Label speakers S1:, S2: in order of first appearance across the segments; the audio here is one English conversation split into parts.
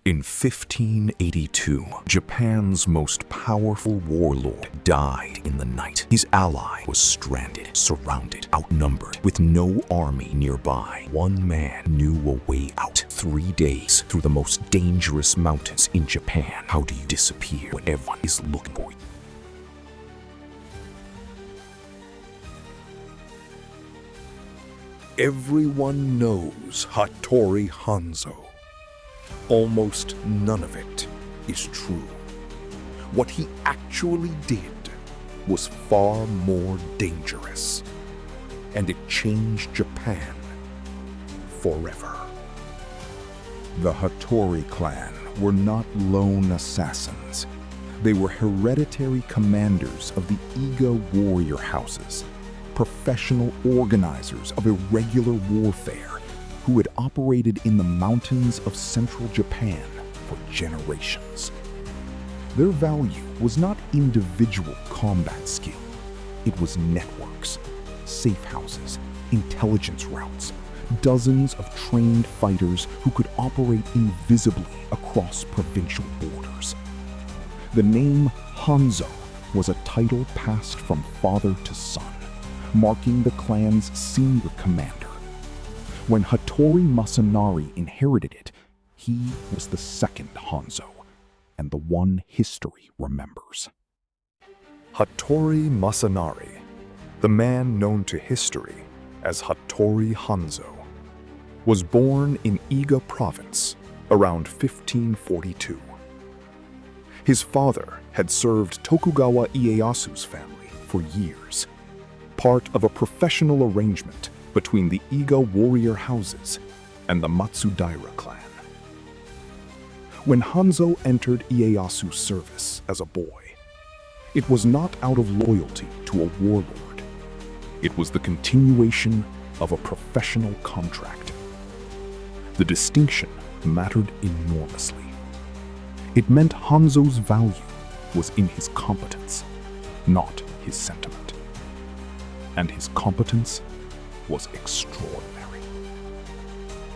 S1: In 1582, Japan's most powerful warlord died in the night. His ally was stranded, surrounded, outnumbered, with no army nearby. One man knew a way out. 3 days through the most dangerous mountains in Japan. How do you disappear when everyone is looking for you?
S2: Everyone knows Hattori Hanzo. Almost none of it is true. What he actually did was far more dangerous, and it changed Japan forever.
S3: The Hattori clan were not lone assassins. They were hereditary commanders of the Iga warrior houses, professional organizers of irregular warfare who had operated in the mountains of central Japan for generations. Their value was not individual combat skill. It was networks, safe houses, intelligence routes, dozens of trained fighters who could operate invisibly across provincial borders. The name Hanzo was a title passed from father to son, marking the clan's senior commander. When Hattori Masanari inherited it, he was the second Hanzo, and the one history remembers.
S2: Hattori Masanari, the man known to history as Hattori Hanzo, was born in Iga province around 1542. His father had served Tokugawa Ieyasu's family for years, part of a professional arrangement between the Iga warrior houses and the Matsudaira clan. When Hanzo entered Ieyasu's service as a boy, it was not out of loyalty to a warlord. It was the continuation of a professional contract. The distinction mattered enormously. It meant Hanzo's value was in his competence, not his sentiment. And his competence was extraordinary.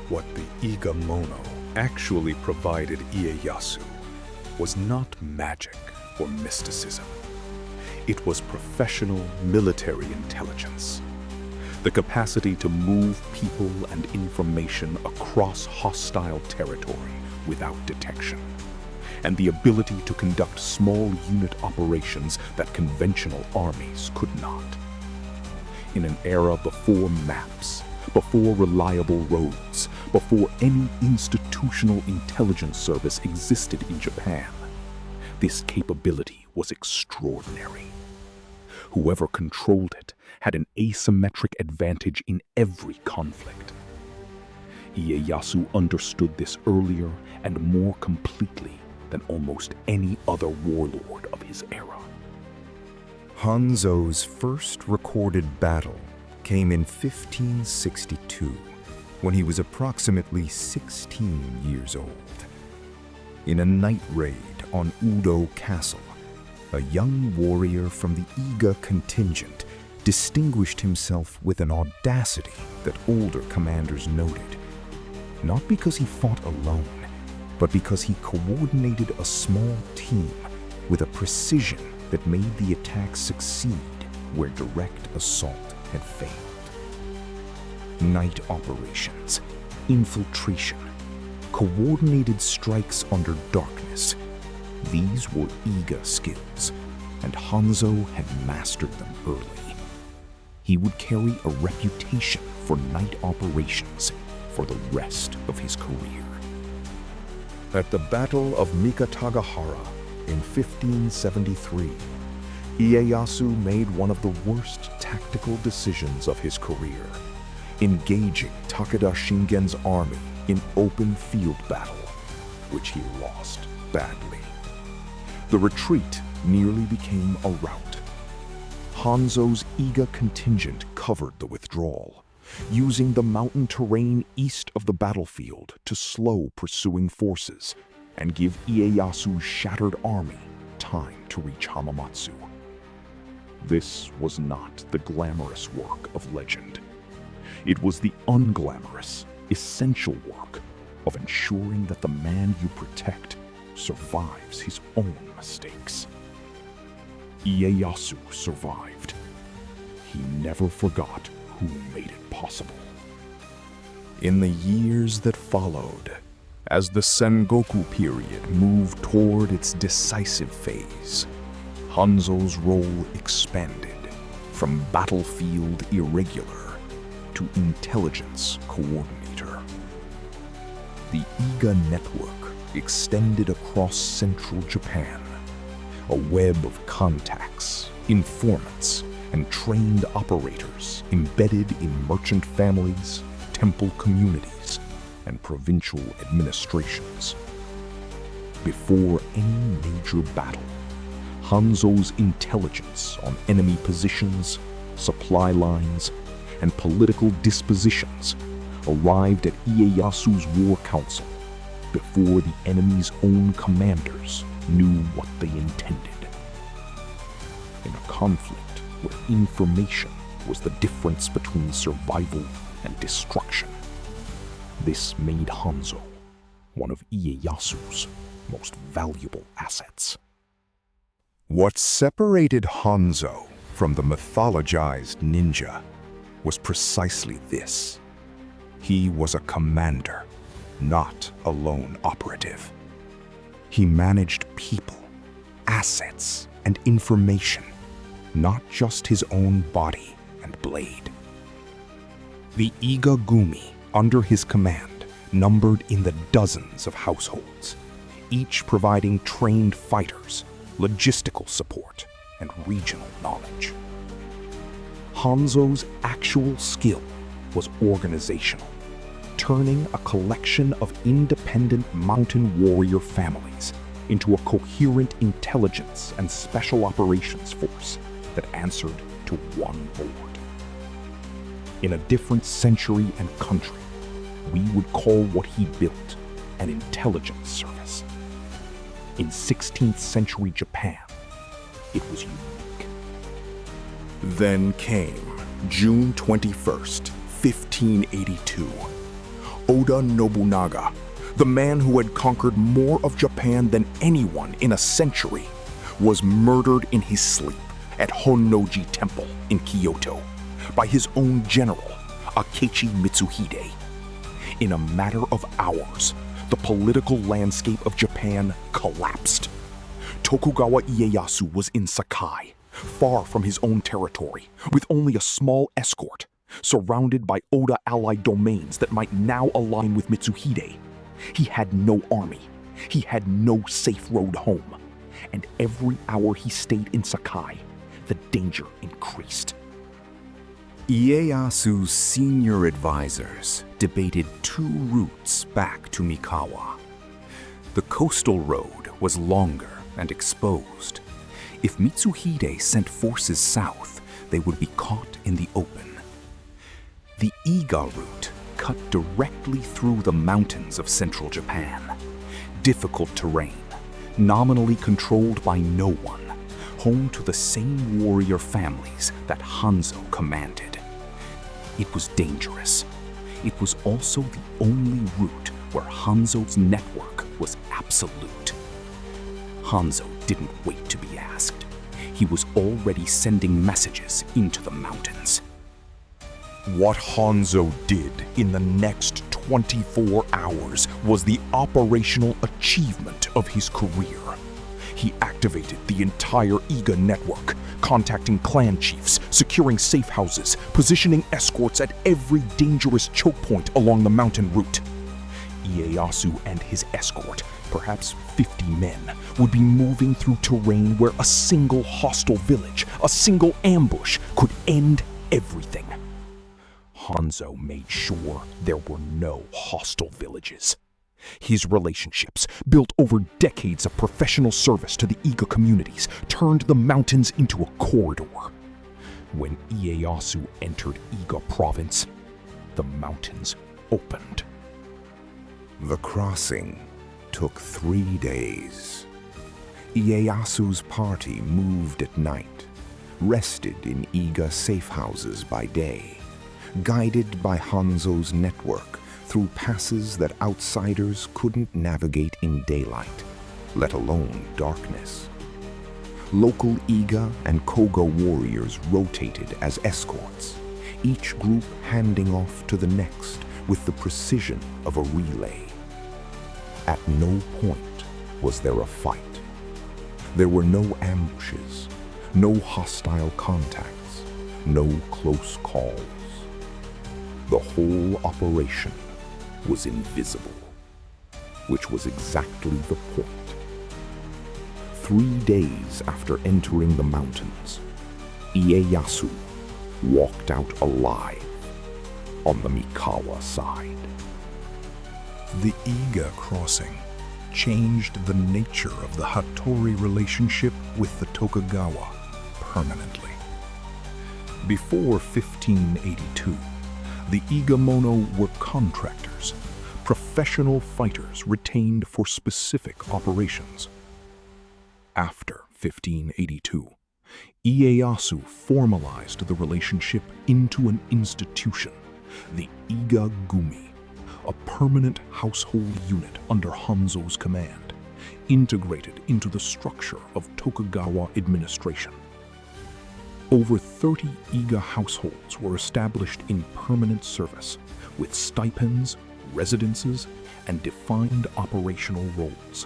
S2: What the Iga-mono actually provided Ieyasu was not magic or mysticism. It was professional military intelligence, the capacity to move people and information across hostile territory without detection, and the ability to conduct small unit operations that conventional armies could not. In an era before maps, before reliable roads, before any institutional intelligence service existed in Japan, this capability was extraordinary. Whoever controlled it had an asymmetric advantage in every conflict. Ieyasu understood this earlier and more completely than almost any other warlord of his era.
S1: Hanzo's first recorded battle came in 1562, when he was approximately 16 years old. In a night raid on Udo Castle, a young warrior from the Iga contingent distinguished himself with an audacity that older commanders noted, not because he fought alone, but because he coordinated a small team with a precision that made the attack succeed where direct assault had failed. Night operations, infiltration, coordinated strikes under darkness, these were Iga skills, and Hanzo had mastered them early. He would carry a reputation for night operations for the rest of his career.
S2: At the Battle of Mikatagahara in 1573, Ieyasu made one of the worst tactical decisions of his career, engaging Takeda Shingen's army in open field battle, which he lost badly. The retreat nearly became a rout. Hanzo's Iga contingent covered the withdrawal, using the mountain terrain east of the battlefield to slow pursuing forces and give Ieyasu's shattered army time to reach Hamamatsu. This was not the glamorous work of legend. It was the unglamorous, essential work of ensuring that the man you protect survives his own mistakes. Ieyasu survived. He never forgot who made it possible. In the years that followed, as the Sengoku period moved toward its decisive phase, Hanzo's role expanded from battlefield irregular to intelligence coordinator. The Iga network extended across central Japan, a web of contacts, informants, and trained operators embedded in merchant families, temple communities, and provincial administrations. Before any major battle, Hanzo's intelligence on enemy positions, supply lines, and political dispositions arrived at Ieyasu's war council before the enemy's own commanders knew what they intended. In a conflict where information was the difference between survival and destruction, this made Hanzo one of Ieyasu's most valuable assets.
S1: What separated Hanzo from the mythologized ninja was precisely this. He was a commander, not a lone operative. He managed people, assets, and information, not just his own body and blade. The Iga-gumi under his command numbered in the dozens of households, each providing trained fighters, logistical support, and regional knowledge. Hanzo's actual skill was organizational, turning a collection of independent mountain warrior families into a coherent intelligence and special operations force that answered to one board. In a different century and country, we would call what he built an intelligence service. In 16th century Japan, it was unique.
S2: Then came June 21st, 1582. Oda Nobunaga, the man who had conquered more of Japan than anyone in a century, was murdered in his sleep at Honnoji Temple in Kyoto by his own general, Akechi Mitsuhide. In a matter of hours, the political landscape of Japan collapsed. Tokugawa Ieyasu was in Sakai, far from his own territory, with only a small escort, surrounded by Oda-allied domains that might now align with Mitsuhide. He had no army. He had no safe road home. And every hour he stayed in Sakai, the danger increased.
S1: Ieyasu's senior advisors debated two routes back to Mikawa. The coastal road was longer and exposed. If Mitsuhide sent forces south, they would be caught in the open. The Iga route cut directly through the mountains of central Japan. Difficult terrain, nominally controlled by no one, home to the same warrior families that Hanzo commanded. It was dangerous. It was also the only route where Hanzo's network was absolute. Hanzo didn't wait to be asked. He was already sending messages into the mountains.
S2: What Hanzo did in the next 24 hours was the operational achievement of his career. He activated the entire Iga network, contacting clan chiefs, securing safe houses, positioning escorts at every dangerous choke point along the mountain route. Ieyasu and his escort, perhaps 50 men, would be moving through terrain where a single hostile village, a single ambush, could end everything. Hanzo made sure there were no hostile villages. His relationships, built over decades of professional service to the Iga communities, turned the mountains into a corridor. When Ieyasu entered Iga province, the mountains opened.
S1: The crossing took 3 days. Ieyasu's party moved at night, rested in Iga safe houses by day, guided by Hanzo's network
S3: through passes that outsiders couldn't navigate in daylight, let alone darkness. Local Iga and Koga warriors rotated as escorts, each group handing off to the next with the precision of a relay. At no point was there a fight. There were no ambushes, no hostile contacts, no close calls. The whole operation was invisible, which was exactly the point. 3 days after entering the mountains, Ieyasu walked out alive on the Mikawa side.
S2: The Iga crossing changed the nature of the Hattori relationship with the Tokugawa permanently. Before 1582, the Iga-mono were contractors, professional fighters retained for specific operations. After 1582, Ieyasu formalized the relationship into an institution, the Iga-gumi, a permanent household unit under Hanzo's command, integrated into the structure of Tokugawa administration. Over 30 Iga households were established in permanent service, with stipends, residences, and defined operational roles.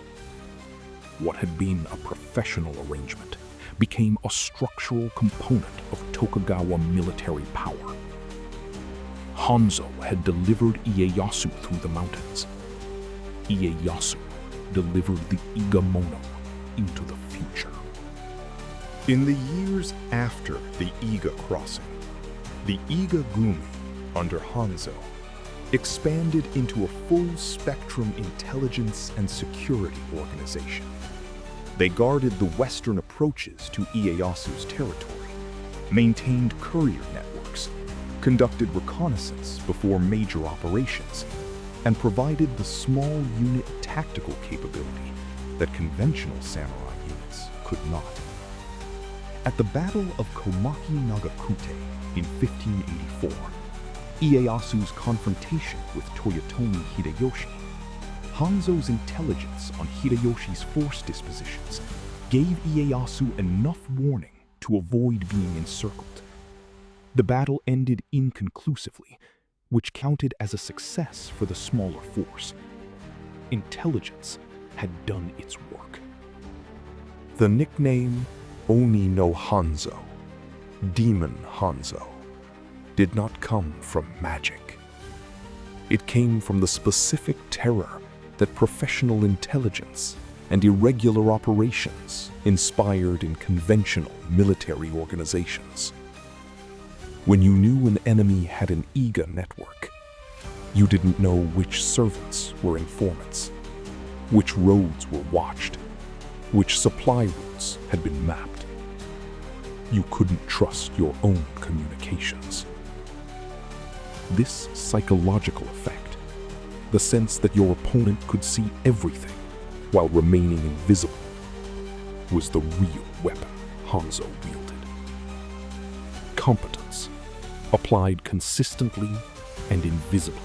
S2: What had been a professional arrangement became a structural component of Tokugawa military power. Hanzo had delivered Ieyasu through the mountains. Ieyasu delivered the Iga-mono into the future. In the years after the Iga crossing, the Iga-gumi under Hanzo expanded into a full-spectrum intelligence and security organization. They guarded the western approaches to Ieyasu's territory, maintained courier networks, conducted reconnaissance before major operations, and provided the small unit tactical capability that conventional samurai units could not. At the Battle of Komaki-Nagakute in 1584, Ieyasu's confrontation with Toyotomi Hideyoshi, Hanzo's intelligence on Hideyoshi's force dispositions gave Ieyasu enough warning to avoid being encircled. The battle ended inconclusively, which counted as a success for the smaller force. Intelligence had done its work. The nickname Oni no Hanzo, Demon Hanzo, did not come from magic. It came from the specific terror that professional intelligence and irregular operations inspired in conventional military organizations. When you knew an enemy had an Iga network, you didn't know which servants were informants, which roads were watched, which supply routes had been mapped. You couldn't trust your own communications. This psychological effect, the sense that your opponent could see everything while remaining invisible, was the real weapon Hanzo wielded. Competence, applied consistently and invisibly,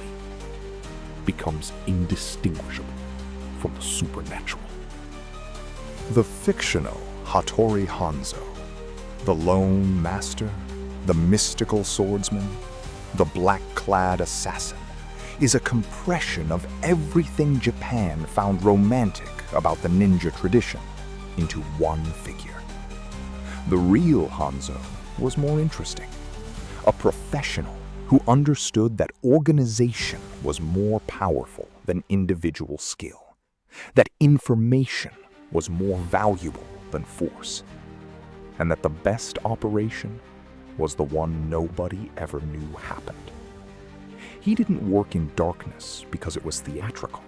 S2: becomes indistinguishable from the supernatural. The fictional Hattori Hanzo, the lone master, the mystical swordsman, the black-clad assassin, is a compression of everything Japan found romantic about the ninja tradition into one figure. The real Hanzo was more interesting, a professional who understood that organization was more powerful than individual skill, that information was more valuable than force, and that the best operation was the one nobody ever knew happened. He didn't work in darkness because it was theatrical.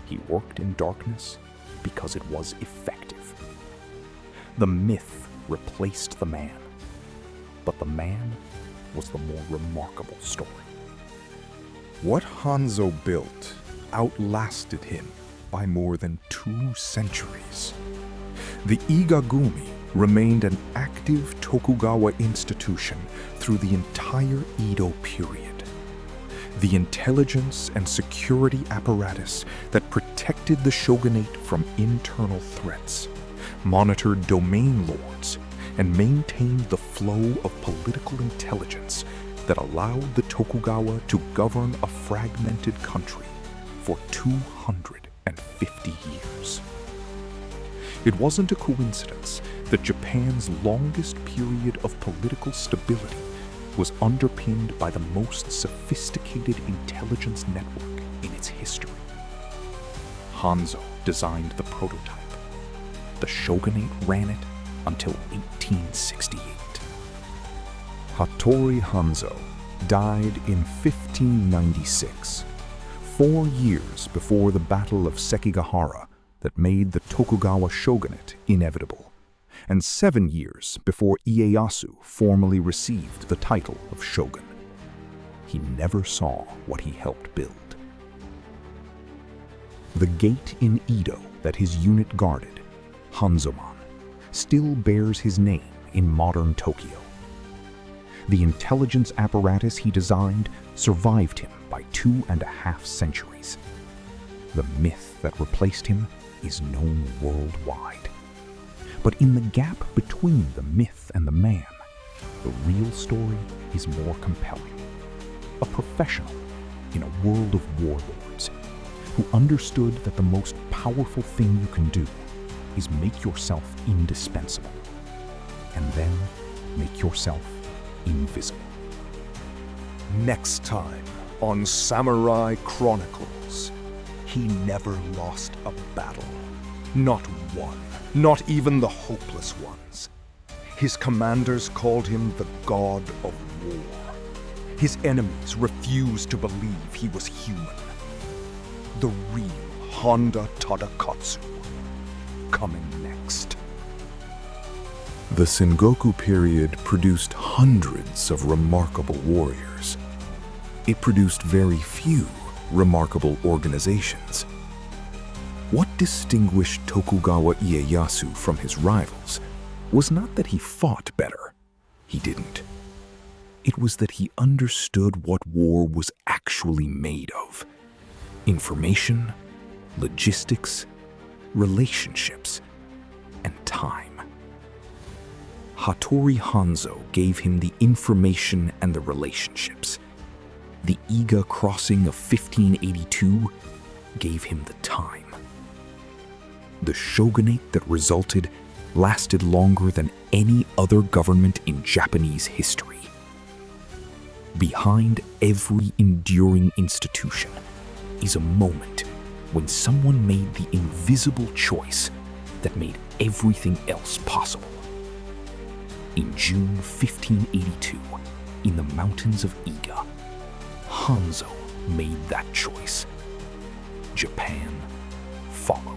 S2: He worked in darkness because it was effective. The myth replaced the man, but the man was the more remarkable story. What Hanzo built outlasted him by more than 2 centuries. The Iga-gumi remained an active Tokugawa institution through the entire Edo period. the intelligence and security apparatus that protected the shogunate from internal threats, monitored domain lords, and maintained the flow of political intelligence that allowed the Tokugawa to govern a fragmented country for 250 years. It wasn't a coincidence that Japan's longest period of political stability was underpinned by the most sophisticated intelligence network in its history. Hanzo designed the prototype. The shogunate ran it until 1868.
S3: Hattori Hanzo died in 1596, 4 years before the Battle of Sekigahara that made the Tokugawa shogunate inevitable, and 7 years before Ieyasu formally received the title of shogun. He never saw what he helped build. The gate in Edo that his unit guarded, Hanzoman, still bears his name in modern Tokyo. The intelligence apparatus he designed survived him by 2.5 centuries. The myth that replaced him is known worldwide. But in the gap between the myth and the man, the real story is more compelling. A professional in a world of warlords who understood that the most powerful thing you can do is make yourself indispensable, and then make yourself invisible.
S2: Next time on Samurai Chronicles, he never lost a battle. Not one, not even the hopeless ones. His commanders called him the God of War. His enemies refused to believe he was human. The real Honda Tadakatsu, coming next.
S3: The Sengoku period produced hundreds of remarkable warriors. It produced very few remarkable organizations. What distinguished Tokugawa Ieyasu from his rivals was not that he fought better. He didn't. It was that he understood what war was actually made of. Information, logistics, relationships, and time. Hattori Hanzo gave him the information and the relationships. The Iga crossing of 1582 gave him the time. The shogunate that resulted lasted longer than any other government in Japanese history. Behind every enduring institution is a moment when someone made the invisible choice that made everything else possible. In June 1582, in the mountains of Iga, Hanzo made that choice. Japan followed.